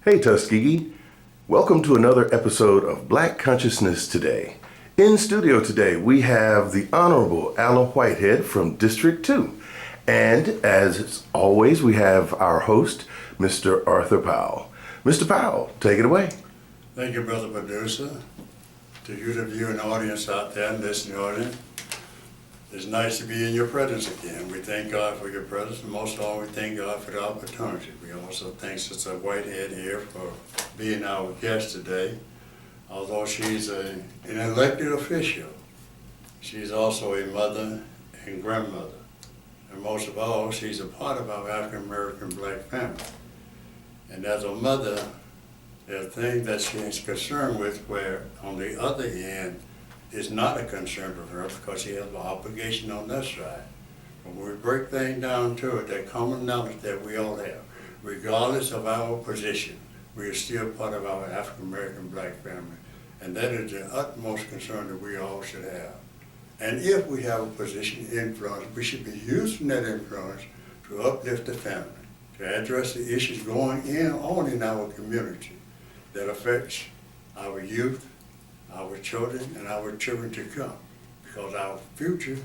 Hey Tuskegee, welcome to another episode of Black Consciousness Today. In studio today we have the Honorable Alla Whitehead from District 2. And as always we have our host, Mr. Arthur Powell. Mr. Powell, take it away. Thank you, brother producer. To you, the viewing audience out there and listening audience, it's nice to be in your presence again. We thank God for your presence, and most of all, we thank God for the opportunity. We also thank Sister Whitehead here for being our guest today. Although she's an elected official, she's also a mother and grandmother. And most of all, she's a part of our African-American black family. And as a mother, there are things that she's concerned with where, on the other end, is not a concern for her because she has an obligation on that side. When we break things down to it, that common knowledge that we all have, regardless of our position, we are still part of our African-American black family. And that is the utmost concern that we all should have. And if we have a position of influence, we should be using that influence to uplift the family, to address the issues going on in our community that affects our youth, our children, and our children to come, because our future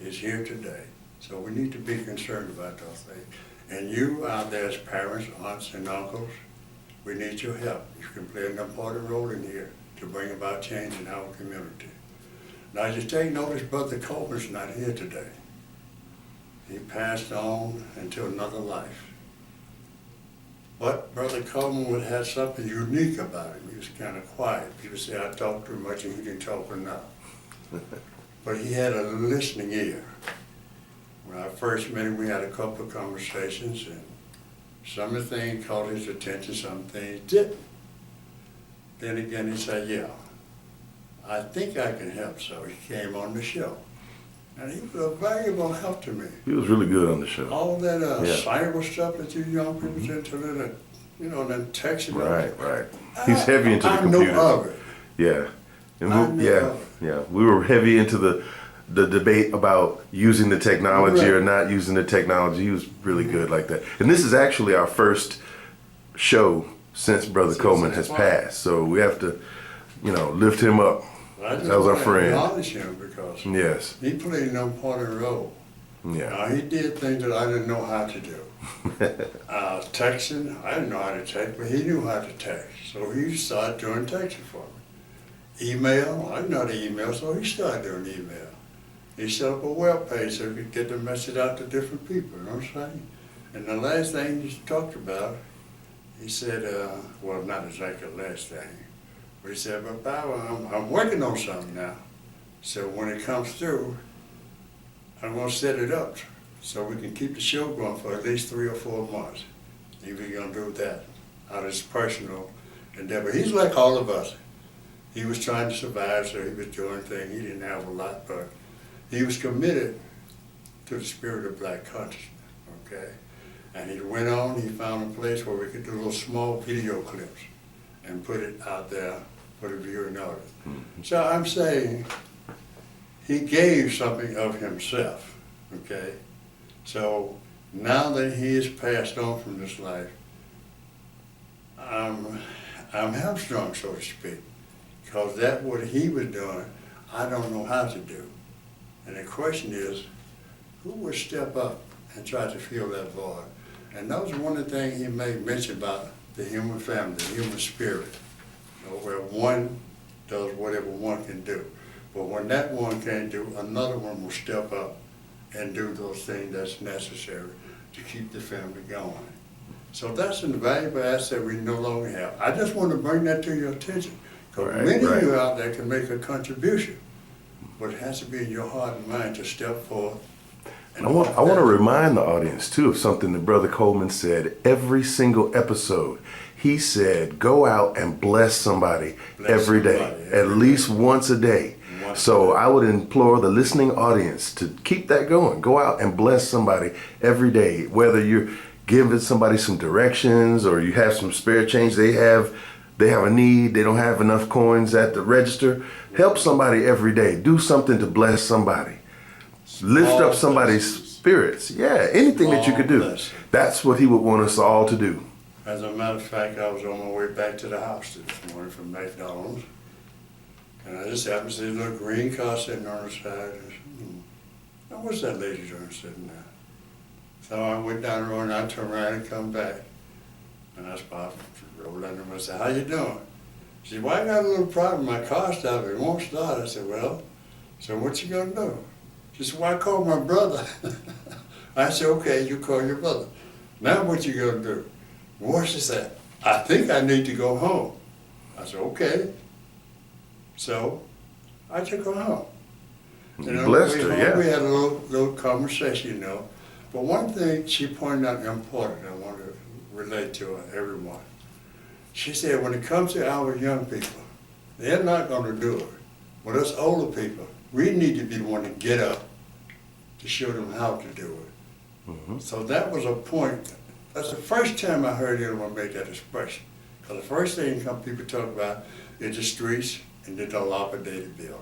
is here today. So we need to be concerned about those things. And you out there as parents, aunts, and uncles, we need your help. You can play an important role in here to bring about change in our community. Now, as you take notice, Brother Coleman's not here today. He passed on into another life. But Brother Coleman would have something unique about him. He was kind of quiet. People say, I talk too much and he didn't talk enough. But he had a listening ear. When I first met him, we had a couple of conversations, and some of the things caught his attention, some things didn't. Then again, he said, yeah, I think I can help. So he came on the show. And he was a valuable help to me. He was really good on the show. All that cyber stuff that you young people into that, then texting. Right. He's heavy into the computer. I know of it. Yeah. And we were heavy into the debate about using the technology or not using the technology. He was really good like that. And this is actually our first show since Brother Coleman has passed. So we have to, lift him up. That was our friend. Acknowledge him because he played an important role. Yeah. Now, he did things that I didn't know how to do. Texting, I didn't know how to text, but he knew how to text. So he started doing texting for me. Email, I didn't know how to email, so he started doing email. He set up a web page so he could get the message out to different people, you know what I'm saying? And the last thing he talked about, he said, well, not exactly the last thing, but he said, but Powell, I'm working on something now. So when it comes through, I'm going to set it up so we can keep the show going for at least 3 or 4 months. And we're going to do that out of his personal endeavor. He's like all of us. He was trying to survive, so he was doing things. He didn't have a lot, but he was committed to the spirit of black consciousness, okay? And he went on, he found a place where we could do little small video clips and put it out there for the viewing audience. Mm-hmm. So I'm saying he gave something of himself, okay? So now that he is passed on from this life, I'm hamstrung, so to speak, because that what he was doing, I don't know how to do. And the question is, who would step up and try to fill that void? And that was one of the things he made mention about the human family, the human spirit, where one does whatever one can do. But when that one can't do, another one will step up and do those things that's necessary to keep the family going. So that's an invaluable asset we no longer have. I just want to bring that to your attention, because many of you out there can make a contribution, but it has to be in your heart and mind to step forth. I want to remind the audience, too, of something that Brother Coleman said every single episode. He said, go out and bless somebody every day, at least once a day. So I would implore the listening audience to keep that going. Go out and bless somebody every day, whether you're giving somebody some directions or you have some spare change. They have a need, they don't have enough coins at the register. Help somebody every day. Do something to bless somebody. Lift up somebody's spirits. Yeah, anything that you could do. That's what he would want us all to do. As a matter of fact, I was on my way back to the house this morning from McDonald's, and I just happened to see a little green car sitting on the side. And I said, now what's that lady doing sitting there? So I went down the road and I turned around and come back. And I stopped, rolled under him and said, how you doing? She said, well, I got a little problem. My car stopped. It won't start. I said, well, so what you gonna do? She said, well, I called my brother. I said, okay, you call your brother. Now what you gonna do? Well, she said, I think I need to go home. I said, okay. So I took her home. Blessed her, yeah. We had a little conversation, you know. But one thing she pointed out important, I want to relate to everyone. She said, when it comes to our young people, they're not going to do it. But us older people, we need to be the one to get up to show them how to do it. Mm-hmm. So that was a point. That's the first time I heard anyone make that expression. Because the first thing people talk about is the streets and the dilapidated building.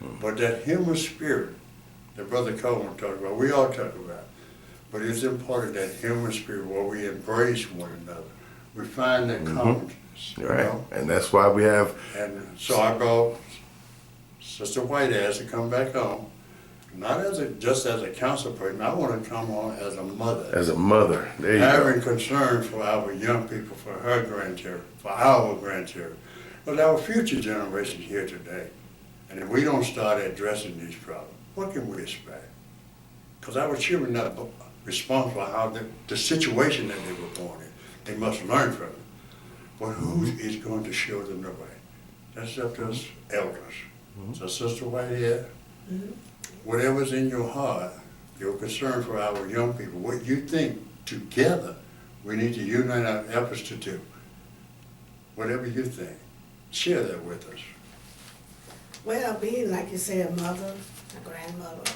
Mm-hmm. But that human spirit that Brother Coleman talked about, we all talk about. But it's important that human spirit where we embrace one another. We find that commonness. Right, know? and that's why we have. And so I brought Sister Whitehead to come back home, not just as a council person. I want to come on as a mother. As a mother, there you Having go. concern for our young people, for her grandchildren, for our grandchildren, but our future generations here today. And if we don't start addressing these problems, what can we expect? Because our children are not responsible for how the situation that they were born in. They must learn from it. But who is going to show them the way? That's up to us elders. So Sister Whitehead, whatever's in your heart, your concern for our young people, what you think together we need to unite our efforts to do. Whatever you think, share that with us. Well, being like you say, a mother, a grandmother,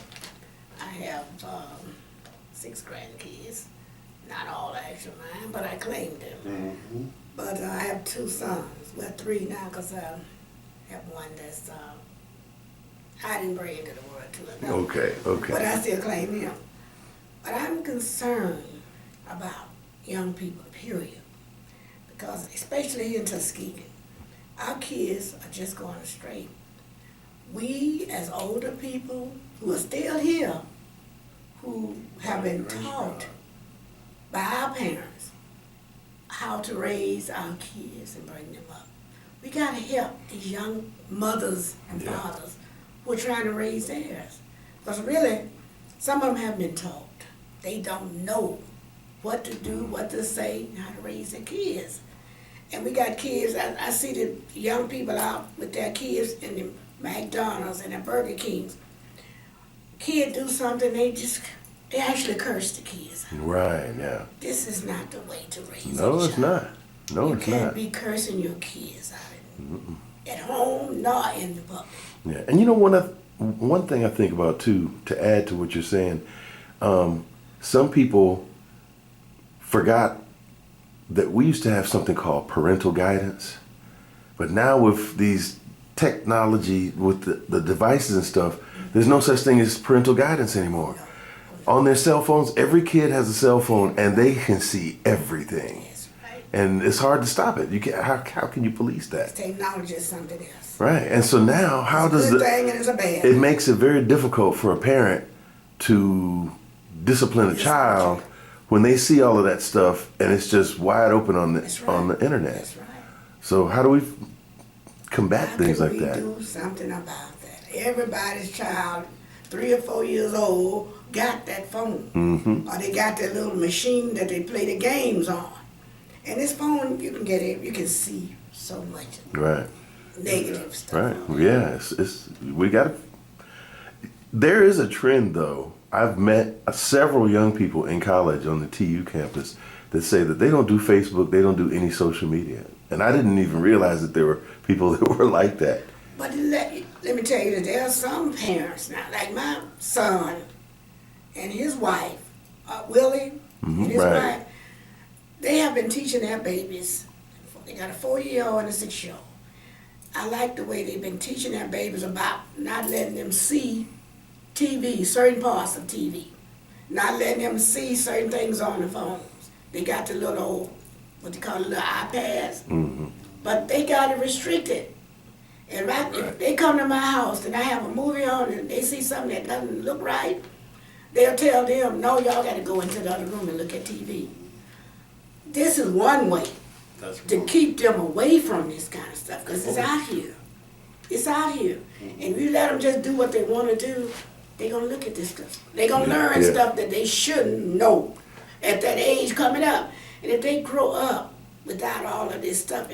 I have 6 grandkids. Not all actually mine, but I claim them. Mm-hmm. But I have 2 sons, well 3 now, because I have one that's, I didn't bring into the world to another. Okay, okay. But I still claim him. But I'm concerned about young people, period. Because especially here in Tuskegee, our kids are just going astray. We, as older people who are still here, who have been taught by our parents how to raise our kids and bring them up. We got to help these young mothers and fathers who are trying to raise theirs. Because really, some of them have been taught. They don't know what to do, what to say, and how to raise their kids. And we got kids, I see the young people out with their kids in the McDonald's and the Burger Kings. Kid do something, they actually curse the kids out. Right, yeah. This is not the way to raise a No, child. it's not. No, you it's can't not. be cursing your kids out at home, nor in the public. Yeah, and you know, one thing I think about too, to add to what you're saying, some people forgot that we used to have something called parental guidance, but now with these technology, with the devices and stuff, there's no such thing as parental guidance anymore. On their cell phones, every kid has a cell phone and they can see everything. That's right. And it's hard to stop it. You can't, how can you police that? Technology is something else. Right. And so now, how It's a does good thing and it's a bad it thing. makes it very difficult for a parent to discipline a child when they see all of that stuff and it's just wide open on the That's right. on the internet. That's right. So how do we combat How things can like we that? do something about that? Everybody's child, 3 or 4 years old, got that phone. Mm-hmm. Or they got that little machine that they play the games on. And this phone, you can get it, you can see so much Right. negative stuff. Right. on it. Yeah. We got to. There is a trend, though. I've met several young people in college on the TU campus that say that they don't do Facebook, they don't do any social media, and I didn't even realize that there were people that were like that. But let me tell you that there are some parents now, like my son and his wife, Willie and his right. wife, they have been teaching their babies. They got a 4-year-old and a 6-year-old. I like the way they've been teaching their babies about not letting them see TV, certain parts of TV, not letting them see certain things on the phones. They got the little what they call little iPads, but they got it restricted. And if they come to my house and I have a movie on and they see something that doesn't look right, they'll tell them, no, y'all got to go into the other room and look at TV. This is one way to keep them away from this kind of stuff, because it's out here. It's out here. And if you let them just do what they want to do, they're going to look at this stuff. They're going to learn stuff that they shouldn't know at that age coming up. And if they grow up without all of this stuff,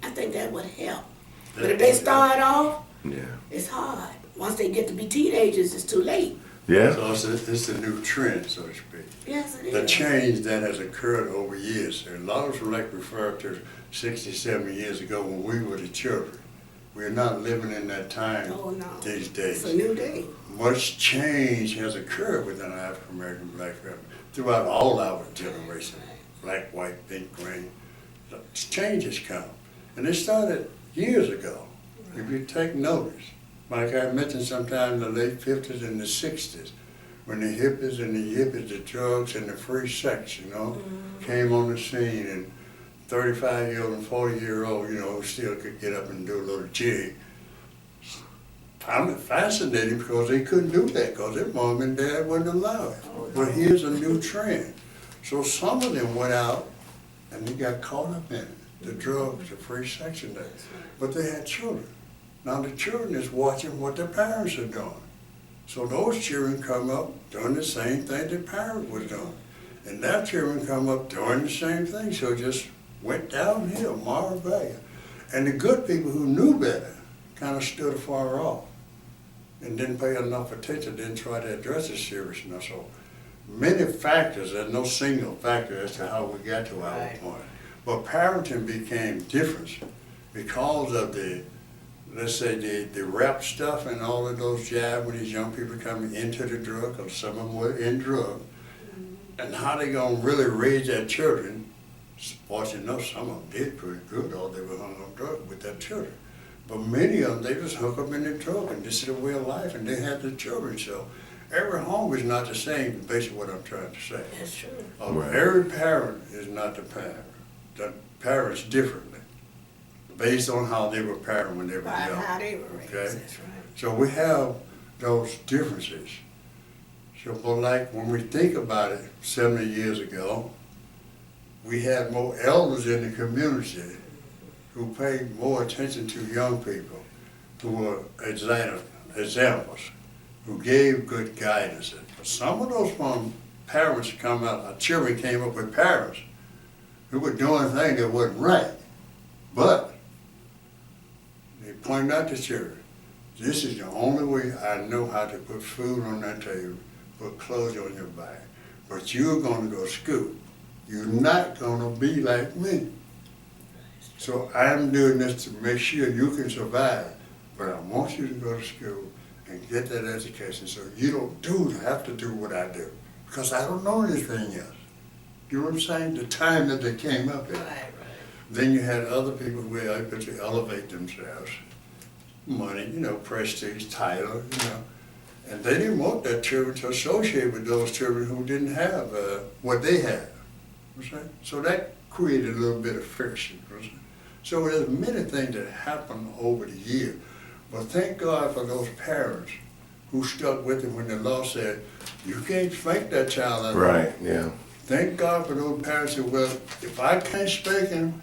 I think that would help. But if they start off, it's hard. Once they get to be teenagers, it's too late. Yeah. So it's a new trend, so to speak. Yes, it is. The change that has occurred over years. A lot of us like refer to 60, 70 years ago when we were the children. We're not living in that time these days. It's a new day. Much change has occurred within our African American black family throughout all our generations. Black, white, pink, green. Change has come. And it started years ago. If you take notice, like I mentioned sometime in the late 50s and the 60s, when the hippies, the drugs and the free sex, came on the scene, and 35-year-old and 40-year-old, who still could get up and do a little jig. Found it fascinating because they couldn't do that because their mom and dad wouldn't allow it. But here's a new trend. So some of them went out and they got caught up in it. The drugs, the free sex and that. But they had children. Now the children is watching what their parents are doing. So those children come up doing the same thing their parents was doing. And their children come up doing the same thing. So it just went downhill, moral value. And the good people who knew better kind of stood afar off and didn't pay enough attention, didn't try to address it seriously. So many factors, there's no single factor as to how we got to our point. But parenting became different because of the, let's say, the rap stuff and all of those jabs when these young people coming into the drug, or some of them were in drug, and how they gonna really raise their children. Fortunately enough, some of them did pretty good, or they were hung on drugs with their children. But many of them, they just hook up in the drug, and this is their way of life, and they have the children. So every home is not the same, basically what I'm trying to say. That's true. Every parent is not the parent. The parents differently, based on how they were parented when they were young. How they were raised, Okay? that's right. So we have those differences. So, but like when we think about it, 70 years ago, we had more elders in the community who paid more attention to young people, who were examples, who gave good guidance. Some of those parents children came up with parents who were doing things that wasn't right, but they pointed out to children, this is the only way I know how to put food on that table, put clothes on your back, but you're going to go to school. You're not going to be like me. So I'm doing this to make sure you can survive, but I want you to go to school and get that education so you don't have to do what I do, because I don't know anything else. You know what I'm saying? The time that they came up in. Right. Then you had other people who were able to elevate themselves. Money, prestige, title, And they didn't want their children to associate with those children who didn't have what they had. So that created a little bit of friction. So there's many things that happened over the years. But thank God for those parents who stuck with it when the law said, you can't spank that child out of Right, yeah. Thank God for those parents who, well, if I can't spank him,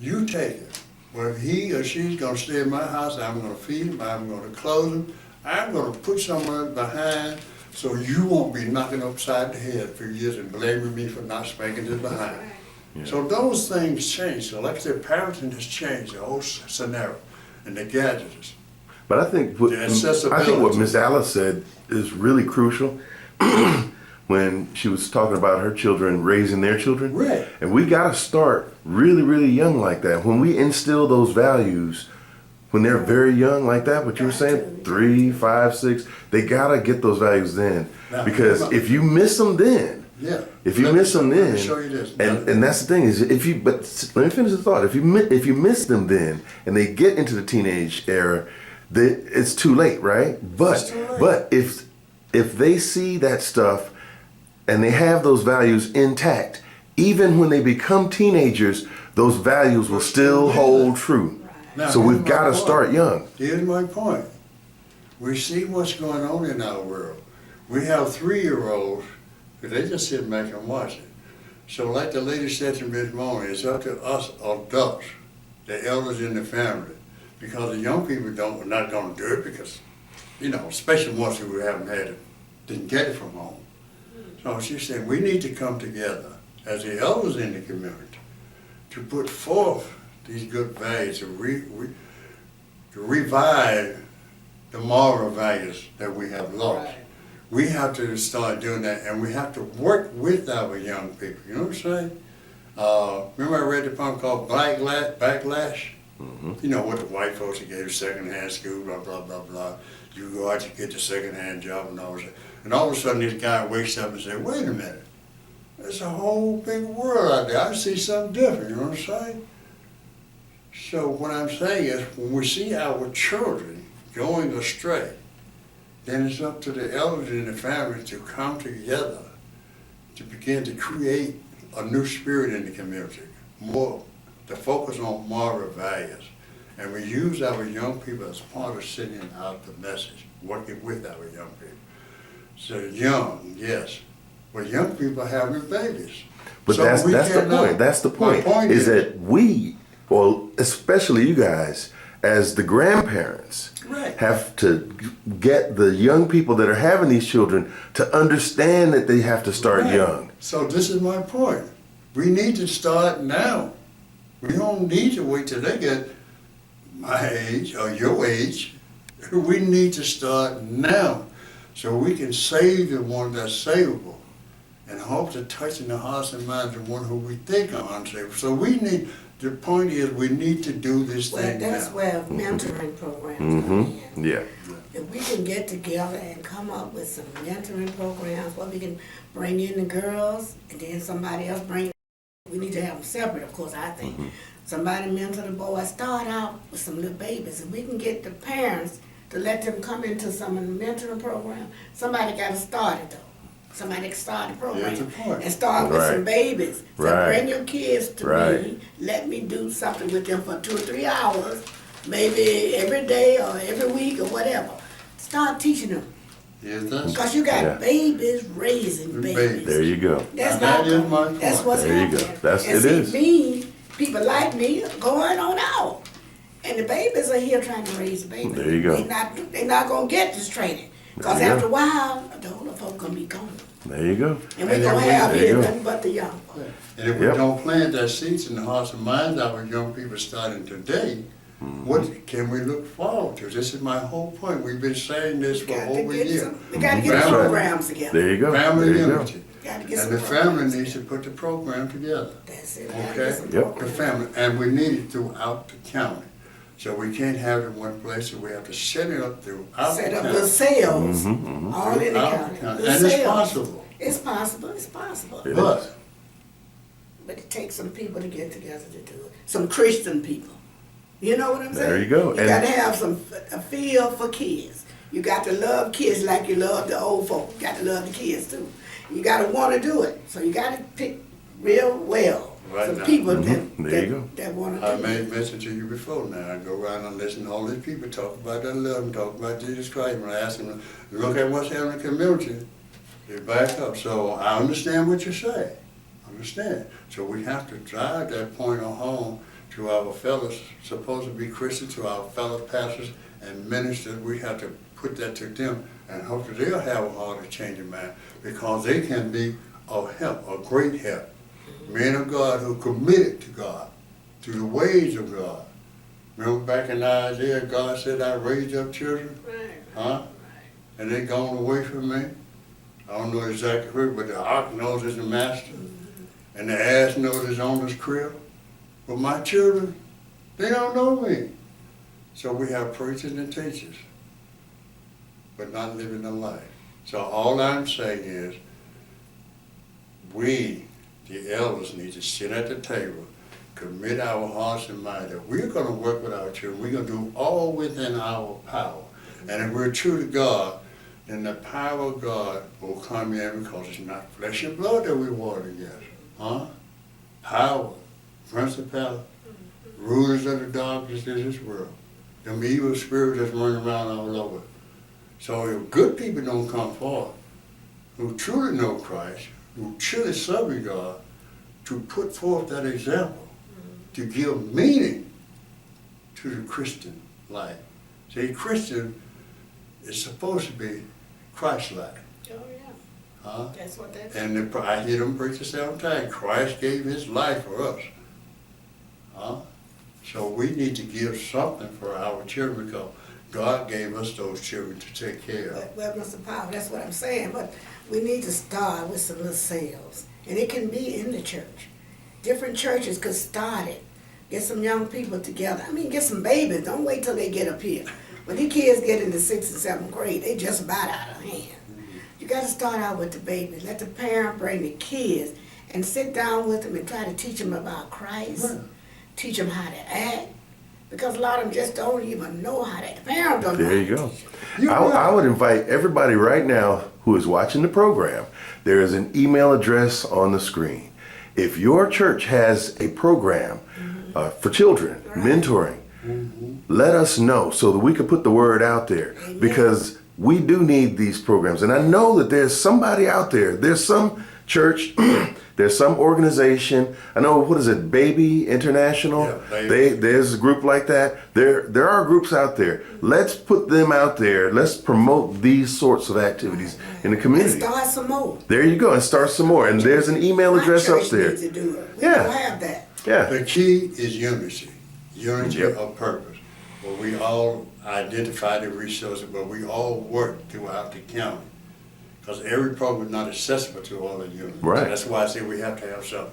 you take it. Well, if he or she's gonna stay in my house, I'm gonna feed him, I'm gonna clothe him, I'm gonna put someone behind so you won't be knocking upside the head for years and blaming me for not spanking his behind. Yeah. So those things change. So like I said, parenting has changed the whole scenario and the gadgets. But I think what Miss Alice said is really crucial when she was talking about her children raising their children. Right. And we got to start really, really young like that. When we instill those values, when they're very young like that, what you were saying, 3, 5, 6, they got to get those values then. Now, because if you miss them then, if you miss them then, show you this. and that's the thing is, but let me finish the thought. If you miss them then, and they get into the teenage era, it's too late, right? But if they see that stuff and they have those values intact even when they become teenagers, those values will still hold true. Now, So here's we've my got to point. start young. Here's my point. We see what's going on in our world. We have 3-year-olds, but they just sit back and watch it. So like the lady said to me this morning, it's up to us adults, the elders in the family, because the young people are not going to do it because, especially ones who didn't get it from home. So she said, we need to come together as the elders in the community to put forth these good values, to revive the moral values that we have lost. Right. We have to start doing that, and we have to work with our young people. You know what I'm saying? Remember I read the poem called Backlash? You know what the white folks that gave secondhand school, blah, blah, blah, blah. You go out, you get the secondhand job and all that. And all of a sudden this guy wakes up and says, wait a minute, there's a whole big world out there. I see something different, you know what I'm saying? So what I'm saying is, when we see our children going astray, then it's up to the elders in the family to come together to begin to create a new spirit in the community, more to focus on moral values. And we use our young people as part of sending out the message, working with our young people. So young, yes, but young people are having babies. But So that's we the cannot- point. That's the My point. Is that we, or especially you guys, as the grandparents, Right. have to get the young people that are having these children to understand that they have to start Right. young. So this is my point. We need to start now. We don't need to wait till they get my age or your age. We need to start now so we can save the one that's savable and hope to touch in the hearts and minds of one who we think are unsavable. So the point is we need to do this Well, thing that's now. where mentoring programs come in. Yeah. If we can get together and come up with some mentoring programs where we can bring in the girls and then somebody else we need to have them separate, of course, I think. Somebody mentor the boys, start out with some little babies. If we can get the parents to let them come into some of the mentoring program, somebody got to start it though. Somebody can start the program That's the point. and start with some Right. babies. So Right. bring your kids to Right. me, let me do something with them for 2 or 3 hours, maybe every day or every week or whatever. Start teaching them. Yes, that's, Because you got Yeah. babies raising babies. There you go. That's Now, not that is good. my That's point. what's There you go. happening. It is. Me, people like me, going on out. And the babies are here trying to raise babies. There you go. They not gonna get this training. Because There you after go. a while, the older folk gonna be gone. There you go. And we're And gonna then have there you here go. nothing but the young folk. and if we Yep. don't plant that seeds in the hearts and minds of our young people starting today, what can we look forward to? This is my whole point. We've been saying this for Got to over a get year. some, we gotta get That's the right. programs together. There you go. Family There you go. unity. Gotta get And some the family programs needs to together. put the program together. That's it. We gotta Okay? get some Yep. The programs. family, and we need it throughout the county. So we can't have it in one place, so we have to set it up throughout the Set up county. the sales, all in the Throughout the county. county. The And it's sales. possible. It's possible, it's possible. It But But it takes some people to get together to do it. Some Christian people. You know what I'm saying? There you go. You And- gotta have a feel for kids. You got to love kids like you love the old folk. You got to love the kids too. You gotta wanna do it. So you gotta pick real well. Right Some now. people There you go. that wanna I do made it. mention to you before now. I go around and listen to all these people talk about their love and talk about Jesus Christ. When I ask them, look at what's happening in the community, they back up. So I understand what you say. Understand. So we have to drive that point home to our fellows, supposed to be Christians, to our fellow pastors and ministers. We have to put that to them and hope that they'll have a heart of changing mind, because they can be of help, a great help. Men of God who committed to God, to the ways of God. Remember back in Isaiah, God said, I raised up children, huh? And they gone away from me. I don't know exactly where, but the ox knows it's the master, and the ass knows his owner's crib. But my children, they don't know me. So we have preachers and teachers, but not living the life. So all I'm saying is, we, the elders, need to sit at the table, commit our hearts and minds that we're going to work with our children. We're going to do all within our power. And if we're true to God, then the power of God will come in, because it's not flesh and blood that we're warring against. Huh? power, principality, rulers of the darkness of this world, them evil spirits that's running around all over. So if good people don't come forward, who truly know Christ, who truly serve God, to put forth that example, to give meaning to the Christian life. See, Christian is supposed to be Christ-like. Oh, yeah. Huh? That's what that is. And I hear them preach the same time. Christ gave his life for us. Huh? So we need to give something for our children because God gave us those children to take care of. Well, Mr. Powell, that's what I'm saying, but we need to start with some little sales. And it can be in the church. Different churches could start it. Get some young people together. I mean, get some babies. Don't wait till they get up here. When these kids get into 6th and 7th grade, they just about out of hand. You got to start out with the babies. Let the parent bring the kids and sit down with them and try to teach them about Christ. Right. Teach them how to act. Because a lot of them just don't even know how to act. The parents don't know There how you to go. teach them. I would invite everybody right now who is watching the program. There is an email address on the screen. If your church has a program for children, mentoring, let us know so that we can put the word out there. Amen. Because we do need these programs. And I know that there's somebody out there. There's some church, there's some organization. I know, what is it, Baby International? Yeah, Baby. There's a group like that. There are groups out there. Let's put them out there. Let's promote these sorts of activities in the And community. start some more. There you go, and start some more. And there's an email My address up church there. needs to do it. We Yeah. don't have that. Yeah. The key is unity. Unity Yep. of purpose. Where we all identify the resources, but we all work throughout the county. Because every program is not accessible to all the units. Right. That's why I say we have to have some.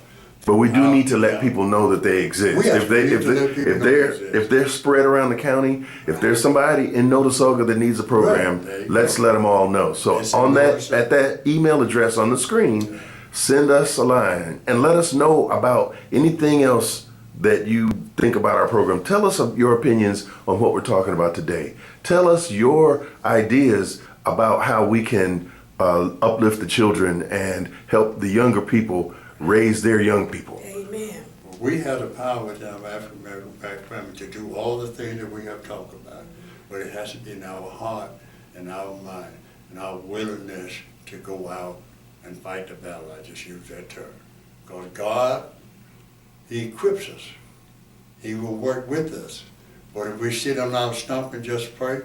But we do need to let Yeah. people know that they exist. Yes, If they we need if to let they people if know they're they exist. if they're spread around the county, if there's somebody in Notasoga that needs a program, Right, there you let's go. let them all know. So It's on that important. at that email address on the screen, send us a line and let us know about anything else that you think about our program. Tell us your opinions on what we're talking about today. Tell us your ideas about how we can uplift the children and help the younger people raise their young people. Amen. We have the power within our African American background to do all the things that we have talked about. But it has to be in our heart and our mind and our willingness to go out and fight the battle. I just use that term. Because God, he equips us. He will work with us. But if we sit on our stump and just pray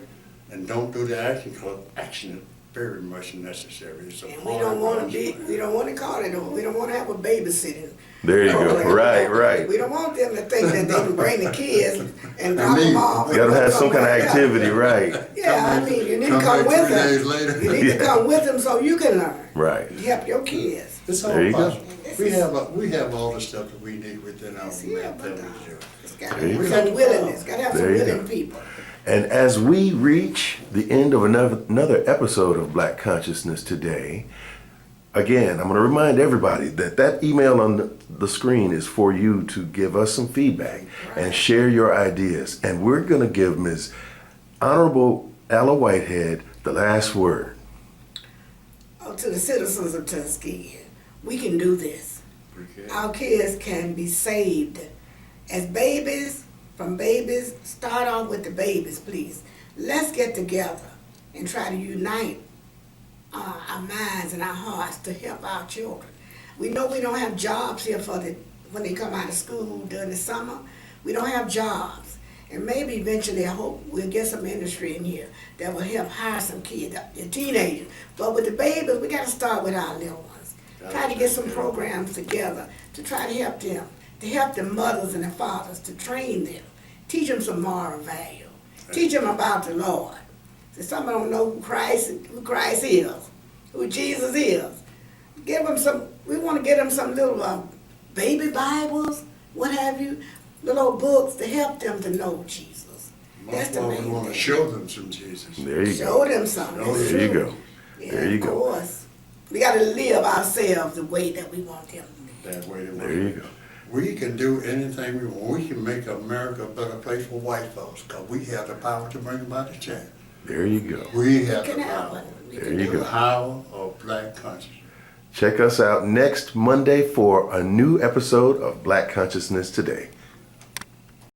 and don't do the action, because action is very much necessary. It's a And part we don't of want to God's be, plan. we don't want to call it, we don't want to have a babysitting. There you go. program. Right, right. We don't want them to think that they can bring the kids and drop leave. them off. You gotta have some kind of somewhere else. activity, right? Yeah, I mean, you need to Come come back with 3 days them. later. You need to come with them so you can learn. Right. Help your kids. It's all There you go. possible. We have all the stuff that we need within our Yes, yeah, but family. it's got There you to have go. some willingness, got to have some There you willing go. people. And as we reach the end of another episode of Black Consciousness today, again, I'm going to remind everybody that that email on the screen is for you to give us some feedback and share your ideas. And we're going to give Ms. Honorable Ella Whitehead the last word. Oh, to the citizens of Tuskegee, we can do this. Our kids can be saved. As babies, from babies, start off with the babies, please. Let's get together and try to unite our minds and our hearts to help our children. We know we don't have jobs here when they come out of school during the summer. We don't have jobs. And maybe eventually, I hope we'll get some industry in here that will help hire some kids, the teenagers. But with the babies, we got to start with our little ones. Try to get some programs together to try to help them, to help the mothers and the fathers, to train them, teach them some moral value, teach them about the Lord. So some don't know who Christ is, who Jesus is. Give them some. We want to get them some little baby Bibles, what have you, little books to help them to know Jesus. That's Most the of main them want thing. to show them some Jesus. There you Show go. them something. There you go. Yeah, There you of go. course. We got to live ourselves the way that we want them to live. That way There you go. We can do anything we want. We can make America a better place for white folks because we have the power to bring about the change. There you go. We have We can the have power. it. We There can you do go. The it. power of black consciousness. Check us out next Monday for a new episode of Black Consciousness Today.